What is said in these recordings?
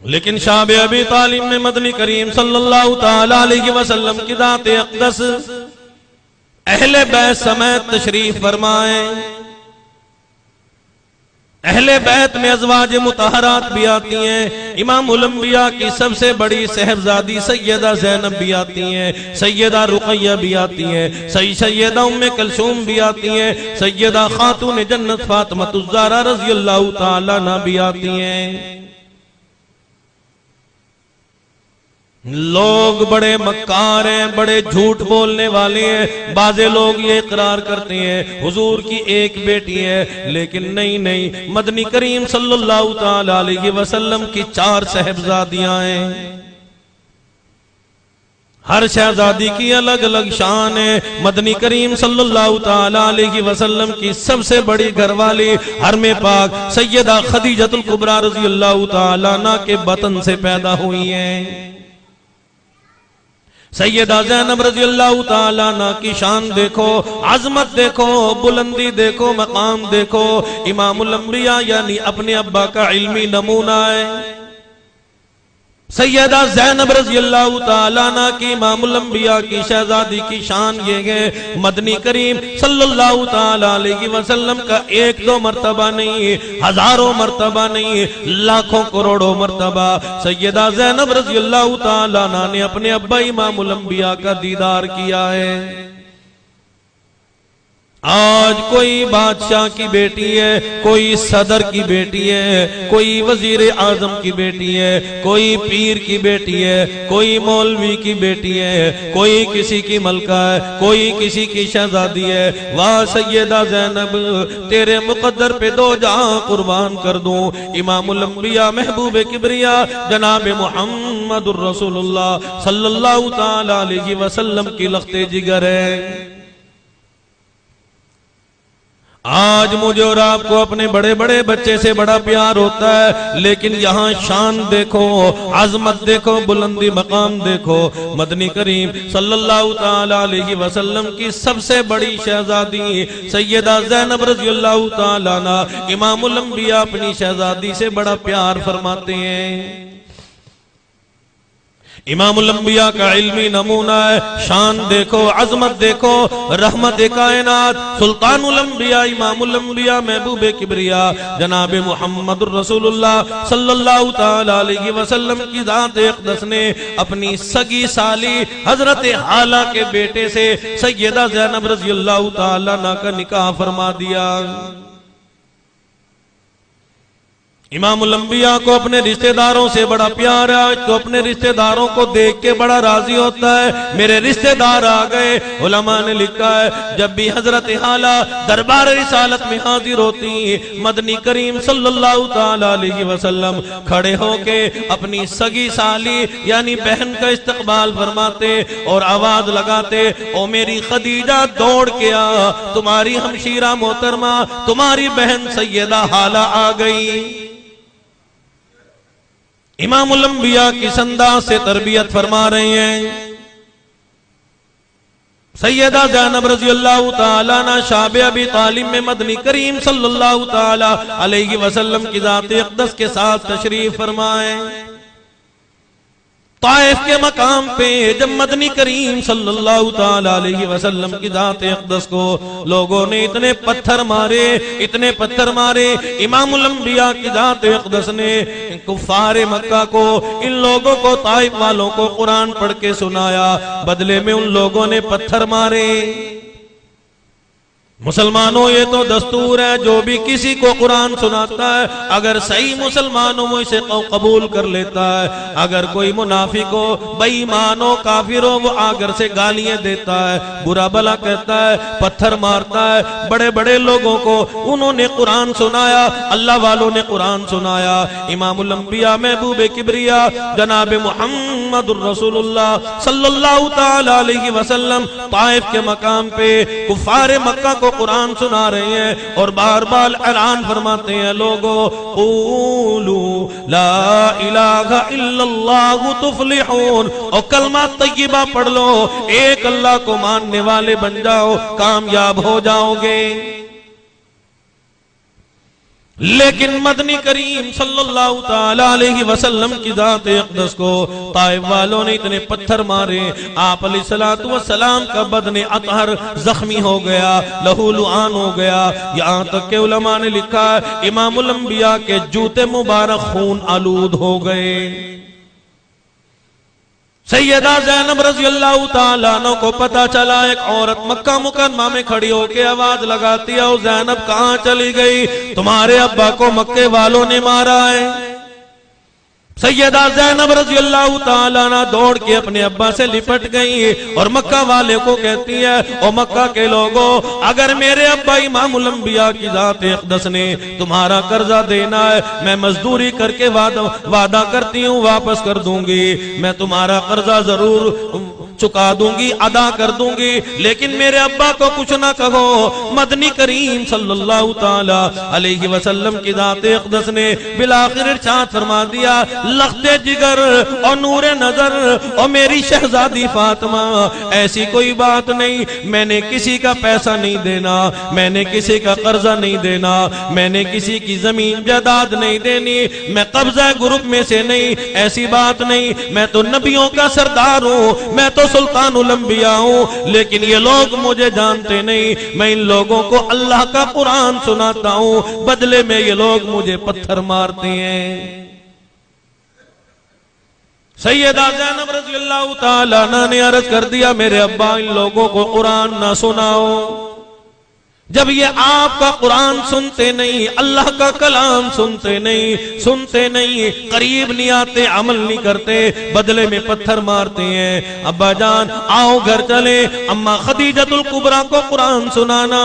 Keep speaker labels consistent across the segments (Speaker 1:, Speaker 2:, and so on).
Speaker 1: لیکن شعب ابی طالب میں مدنی کریم صلی اللہ تعالی علیہ وسلم کی ذات اقدس اہل بیت سمیت تشریف فرمائیں. اہل بیت میں ازواج مطہرات بھی آتی ہیں. امام الانبیاء کی سب سے بڑی صاحبزادی سیدہ زینب بھی آتی ہیں, سیدہ رقیہ بھی آتی ہیں, سیدہ ام کلثوم بھی آتی ہیں, سیدہ خاتون جنت فاطمہ الزہرا رضی اللہ تعالی عنہا بھی آتی ہیں. لوگ بڑے مکار ہیں, بڑے جھوٹ بولنے والے ہیں. بعضے لوگ یہ اقرار کرتے ہیں حضور کی ایک بیٹی ہے, لیکن نہیں, مدنی کریم صلی اللہ تعالی علیہ وسلم کی 4 صاحبزادیاں ہیں. ہر شہزادی کی الگ الگ شان ہے. مدنی کریم صلی اللہ تعالی علیہ وسلم کی سب سے بڑی گھر والی حرم پاک سیدہ خدیجۃ الکبریٰ رضی اللہ تعالی عنہا کے بطن سے پیدا ہوئی ہیں. سیدہ زینب رضی اللہ تعالیٰ عنہ کی شان دیکھو, عظمت دیکھو, بلندی دیکھو, مقام دیکھو. امام الانبیاء یعنی اپنے ابا کا علمی نمونہ ہے. سیدہ زینب رضی اللہ تعالیٰ عنہ کی امام الانبیاء کی شہزادی کی شان یہ ہے, مدنی کریم صلی اللہ تعالیٰ علیہ وسلم کا 1-2 مرتبہ نہیں, ہزاروں مرتبہ نہیں, لاکھوں کروڑوں مرتبہ سیدہ زینب رضی اللہ تعالیٰ عنہ نے اپنے ابا امام الانبیاء کا دیدار کیا ہے. آج کوئی بادشاہ کی بیٹی ہے, کوئی صدر کی بیٹی ہے, کوئی وزیر اعظم کی بیٹی ہے, کوئی پیر کی بیٹی ہے, کوئی مولوی کی بیٹی ہے, کوئی کسی کی ملکہ ہے, کوئی کسی کی شہزادی ہے. واہ سیدہ زینب, تیرے مقدر پہ 2 جہاں قربان کر دوں. امام الانبیاء محبوب کبریا جناب محمد الرسول اللہ صلی اللہ تعالی علیہ وسلم کی لخت جگر ہے. آج مجھے اور آپ کو اپنے بڑے بڑے بچے سے بڑا پیار ہوتا ہے, لیکن یہاں شان دیکھو, عظمت دیکھو, بلندی مقام دیکھو. مدنی کریم صلی اللہ تعالی علیہ وسلم کی سب سے بڑی شہزادی سیدہ زینب رضی اللہ تعالی عنہ, امام الانبیاء اپنی شہزادی سے بڑا پیار فرماتے ہیں. امام الانبیاء کا علمی نمونہ ہے. شان دیکھو, عظمت دیکھو, رحمت کائنات, سلطان الانبیاء امام الانبیاء محبوب کبریا جناب محمد الرسول اللہ صلی اللہ تعالی علیہ وسلم کی ذات اقدس نے اپنی سگی سالی حضرت حالہ کے بیٹے سے سیدہ زینب رضی اللہ تعالی عنہ کا نکاح فرما دیا. امام الانبیاء کو اپنے رشتہ داروں سے بڑا پیار ہے, تو اپنے رشتہ داروں کو دیکھ کے بڑا راضی ہوتا ہے. میرے رشتہ دار آ گئے. علماء نے لکھا ہے جب بھی حضرت حالہ دربار رسالت میں حاضر ہوتی, مدنی کریم صلی اللہ تعالی علیہ وسلم کھڑے ہو کے اپنی سگی سالی یعنی بہن کا استقبال فرماتے اور آواز لگاتے, او میری خدیجہ دوڑ کے آ, تمہاری ہمشیرہ محترمہ تمہاری بہن سیدہ حالہ آ گئی. امام الانبیاء کی انداز سے تربیت فرما رہے ہیں. سیدہ زینب رضی اللہ تعالی عنہ شعب ابی طالب میں مدنی کریم صلی اللہ تعالی علیہ وسلم کی ذات اقدس کے ساتھ تشریف فرمائیں. طائف کے مقام پہ جب مدنی کریم صلی اللہ تعالی علیہ وسلم کی ذات اقدس کو لوگوں نے اتنے پتھر مارے, امام الانبیاء کی ذات اقدس نے کفار مکہ کو, ان لوگوں کو, طائف والوں کو قرآن پڑھ کے سنایا, بدلے میں ان لوگوں نے پتھر مارے. مسلمانوں یہ تو دستور ہے, جو بھی کسی کو قرآن سناتا ہے اگر صحیح مسلمانوں وہ اسے قبول کر لیتا ہے, اگر کوئی منافق ہو, بے ایمان ہو, کافر ہو, وہ آگر سے گالیاں دیتا ہے, برا بلا کہتا ہے, پتھر مارتا ہے. بڑے بڑے لوگوں کو انہوں نے قرآن سنایا, اللہ والوں نے قرآن سنایا. امام الانبیاء محبوب کبریا جناب محمد الرسول اللہ صلی اللہ تعالی علیہ وسلم طائف کے مقام پہ کفار مکہ کو قرآن سنا رہے ہیں اور بار بار اعلان فرماتے ہیں, لوگو قولوا لا الہ الا اللہ تفلحون, اور کلمہ طیبہ پڑھ لو, ایک اللہ کو ماننے والے بن جاؤ, کامیاب ہو جاؤ گے. لیکن مدنی کریم صلی اللہ تعالی علیہ وسلم کی ذات اقدس کو طائف والوں نے اتنے پتھر مارے، آپ علیہ الصلوۃ والسلام کا بدن اطہر زخمی ہو گیا، لہو لعان ہو گیا، یہاں تک کہ علماء نے لکھا امام الانبیاء کے جوتے مبارک خون آلود ہو گئے۔ سیدہ زینب رضی اللہ تعالیٰ عنہ کو پتا چلا، ایک عورت مکہ مکرمہ میں کھڑی ہو کے آواز لگاتی ہے، او زینب کہاں چلی گئی؟ تمہارے ابا کو مکے والوں نے مارا ہے۔ سیدہ زینب رضی اللہ تعالیٰ عنہ دوڑ کے اپنے ابا سے لپٹ گئی اور مکہ والے کو کہتی ہے، او مکہ کے لوگوں، اگر میرے ابا امام الانبیاء کی ذات اقدس نے تمہارا قرضہ دینا ہے، میں مزدوری کر کے وعدہ کرتی ہوں واپس کر دوں گی، میں تمہارا قرضہ ضرور چکا دوں گی، ادا کر دوں گی، لیکن میرے ابا کو کچھ نہ کہو۔ مدنی کریم صلی اللہ تعالی علیہ وسلم کی ذات اقدس نے بالآخر ارشاد فرما دیا، لخت جگر اور نور نظر اور میری شہزادی فاطمہ، ایسی کوئی بات نہیں، میں نے کسی کا پیسہ نہیں دینا، میں نے کسی کا قرضہ نہیں دینا، میں نے کسی کی زمین جائیداد نہیں دینی، میں قبضہ گروپ میں سے نہیں، ایسی بات نہیں، میں تو نبیوں کا سردار ہوں، میں تو سلطان الانبیاء ہوں، لیکن یہ لوگ مجھے جانتے نہیں، میں ان لوگوں کو اللہ کا قرآن سناتا ہوں، بدلے میں یہ لوگ مجھے پتھر مارتے ہیں۔ سیدہ زینب رضی اللہ تعالیٰ عنہ نے عرض کر دیا، میرے ابا ان لوگوں کو قرآن نہ سناؤ، جب یہ آپ کا قرآن سنتے نہیں، اللہ کا کلام سنتے نہیں، قریب نہیں آتے، عمل نہیں کرتے، بدلے میں پتھر مارتے ہیں۔ ابا جان آؤ گھر چلے، اما خدیجۃ الکبریٰ کو قرآن سنانا،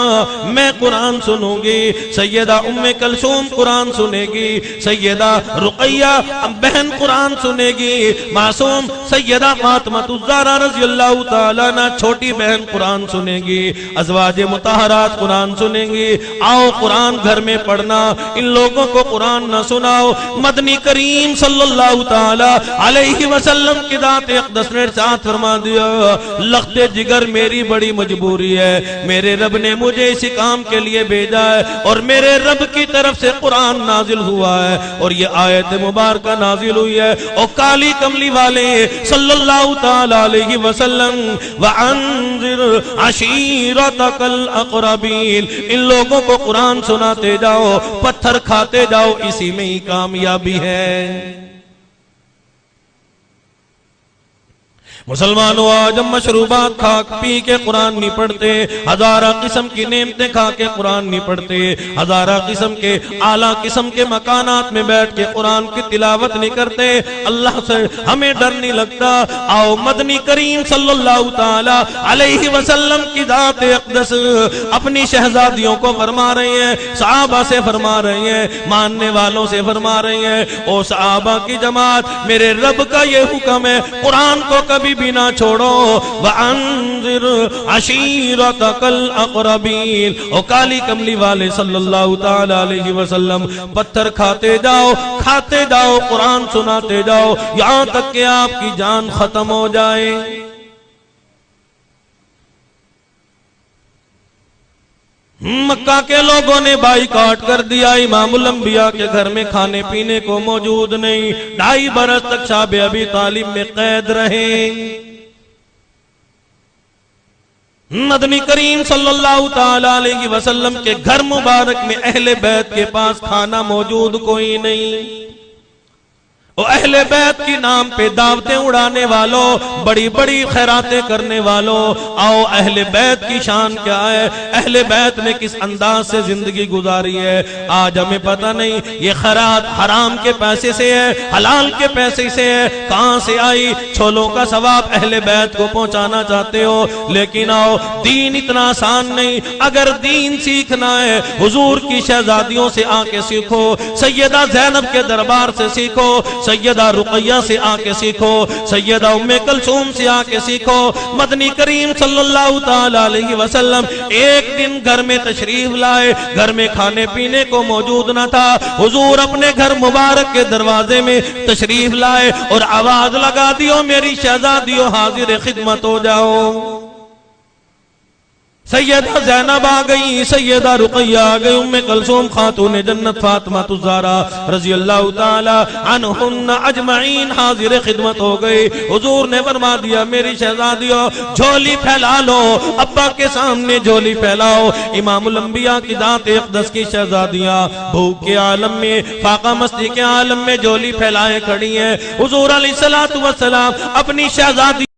Speaker 1: میں قرآن سنوں گی، سیدہ ام کلثوم قرآن سنے گی، سیدہ رقیہ بہن قرآن سنے گی، معصوم سیدہ فاطمہ الزہرا رضی اللہ تعالیٰ عنہ چھوٹی بہن قرآن سنے گی، ازواج مطہرات قرآن سنیں گی۔ آؤ قرآن گھر میں پڑھنا، ان لوگوں کو قرآن نہ سناؤ۔ مدنی کریم صلی اللہ تعالی علیہ وسلم کی ذات اقدس نے ارشاد فرما دیا، لخت جگر میری بڑی مجبوری ہے، میرے رب نے مجھے اسی کام کے لیے بھیجا ہے، اور میرے رب کی طرف سے قرآن نازل ہوا ہے، اور یہ آیت مبارکہ نازل ہوئی ہے، اور کالی کملی والے صلی اللہ تعالی علیہ وسلم وَأَنذِرْ عَشِيرَتَكَ الْأَقْرَبِينَ، ان لوگوں کو قرآن سناتے جاؤ، پتھر کھاتے جاؤ، اسی میں ہی کامیابی ہے۔ مسلمانوں آج ہم مشروبات کھا پی کے قرآن نہیں پڑھتے، ہزارہ قسم کی نعمتیں کھا کے قرآن نہیں پڑھتے، ہزارہ قسم کے اعلیٰ قسم کے مکانات میں بیٹھ کے قرآن کی تلاوت نہیں کرتے، اللہ سے ہمیں ڈر نہیں لگتا۔ آؤ مدنی کریم صلی اللہ تعالی علیہ وسلم کی ذات اقدس اپنی شہزادیوں کو فرما رہی ہیں، صحابہ سے فرما رہی ہیں، ماننے والوں سے فرما رہی ہیں، او صحابہ کی جماعت، میرے رب کا یہ حکم ہے، قرآن کو کبھی بھی نہ چھوڑو۔ وَأَنذِرْ عَشِيرَتَكَ الْأَقْرَبِينَ، او کالی کملی والے صلی اللہ تعالی علیہ وسلم، پتھر کھاتے جاؤ، کھاتے جاؤ، قرآن سناتے جاؤ، یہاں تک کہ آپ کی جان ختم ہو جائے۔ مکہ کے لوگوں نے بائیکاٹ کر دیا، امام الانبیاء کے گھر میں کھانے پینے کو موجود نہیں، 2.5 برس تک شعب ابی طالب میں قید رہے۔ مدنی کریم صلی اللہ تعالی علیہ وسلم کے گھر مبارک میں اہل بیت کے پاس کھانا موجود کوئی نہیں، اہل بیت کی نام پہ دعوتیں اڑانے والوں، بڑی بڑی خیراتیں کرنے والوں، آؤ اہل بیت کی شان کیا ہے، اہل بیت نے کس انداز سے زندگی گزاری ہے، آج ہمیں پتہ نہیں یہ خیرات حرام کے پیسے سے ہے، حلال کے پیسے سے ہے، کہاں سے آئی، چھولوں کا ثواب اہل بیت کو پہنچانا چاہتے ہو، لیکن آؤ دین اتنا آسان نہیں، اگر دین سیکھنا ہے حضور کی شہزادیوں سے آ کے سیکھو، سیدہ زینب کے دربار سے سیکھو، سیدہ رقیہ سے آ کے سیکھو، سیدہ ام کلثوم سے آ کے سیکھو۔ مدنی کریم صلی اللہ تعالی علیہ وسلم ایک دن گھر میں تشریف لائے، گھر میں کھانے پینے کو موجود نہ تھا، حضور اپنے گھر مبارک کے دروازے میں تشریف لائے اور آواز لگا دیو، میری شہزادیوں حاضر خدمت ہو جاؤ۔ سیدہ زینب آ گئی، سیدہ رقیہ آ گئی، ام کلثوم خاتون جنت فاطمہ الزہرا رضی اللہ تعالی عنہن اجمعین حاضر خدمت ہو گئی۔ حضور نے فرما دیا میری شہزادیوں جھولی پھیلا لو، ابا کے سامنے جھولی پھیلاؤ۔ امام الانبیاء کی ذات اقدس کی شہزادیاں بھوک کے عالم میں، فاقہ مستی کے عالم میں جھولی پھیلائے کھڑی ہیں۔ حضور علیہ الصلوۃ والسلام اپنی شہزادی